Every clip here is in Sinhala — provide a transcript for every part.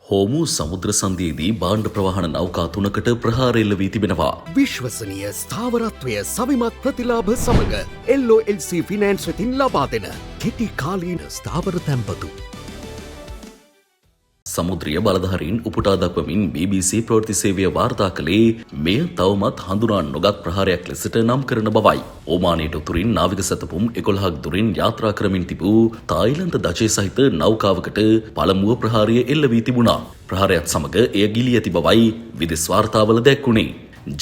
හෝමු සමුද්‍ර සන්ධියේදී භාණ්ඩ ප්‍රවාහන නෞකා 3කට ප්‍රහාර එල්ල වී තිබෙනවා. විශ්වසනීය ස්ථාවරත්වය සවිමත් ප්‍රතිලාභ සමග LOLC ෆිනෑන්ස් වෙතින් ලබා දෙන කෙටි කාලීන ස්ථාවර තැන්පතු. සමුද්‍රීය බලධාරීන් උපුටා දක්වමින් BBC ප්‍රවෘත්ති සේවය වාර්තා කළේ මෙය තවමත් හඳුනා නොගත් ප්‍රහාරයක් ලෙසට නම් කරන බවයි. ඕමානයට උතුරින් නාවික සැතපුම් 11ක් දුරින් යාත්‍රා කරමින් තිබූ තායිලන්ත දජය සහිත නෞකාවකට පළමුව ප්‍රහාරය එල්ල වී තිබුණා. ප්‍රහාරයත් සමග එය ගිලී ඇති බවයි විදෙස් වාර්තාවල දැක්වුණේ.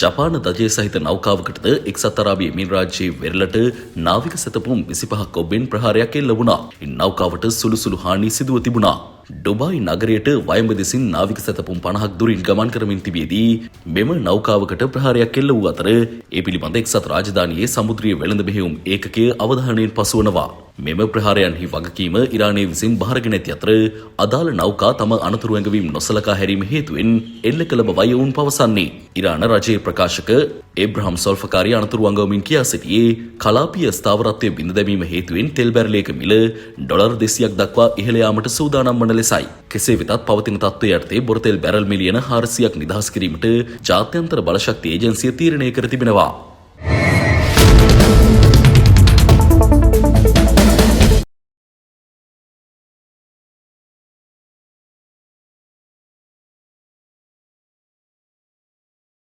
ජපාන දජය සහිත නෞකාවකටද එක්සත් අරාබි එමිරාජ්‍යයේ වෙරළට නාවික සැතපුම් 25ක් ඔබෙන් ප්‍රහාරයක් එල්ල වුණා. නෞකාවට සුළු හානි සිදුව තිබුණා. ඩුබායි නගරයට වයඹ දෙසින් නාවික සැතපුම් 50ක් දුරින් ගමන් කරමින් තිබියදී මෙම නෞකාවකට ප්‍රහාරයක් එල්ල වූ අතර ඒ පිළිබඳ එක්සත් රාජධානියේ සමුද්‍රීය වෙළඳ මෙහෙයුම් ඒකකය අවධානයෙන් පසුවනවා. මෙම ප්‍රහාරයන්හි වගකීම ඉරානය විසින් බාරගෙන ඇති අතර අදාළ නෞකා තම අනතුරු ඇඟවීම් නොසලකා හැරීම හේතුවෙන් එල්ල කළ බවයි ඔවුන් පවසන්නේ. ඉරාන රජයේ ප්‍රකාශක ඒබ්‍රහම් සොල්ෆකාරි අනතුරු අංගවමින් කියා සිටියේ කලාපීය ස්ථාවරත්වය බිඳ දැමීම හේතුවෙන් තෙල් බැරලයක මිල ඩොලර් 200ක් දක්වා ඉහළ යාමට සූදානම් වන ලෙසයි. කෙසේ වෙතත් පවතින තත්ත්වය යටතේ බොරතෙල් බැරල් මිලියන 400ක් නිදහස් කිරීමට ජාත්‍යන්තර බලශක්ති ඒජන්සිය තීරණය කර තිබෙනවා.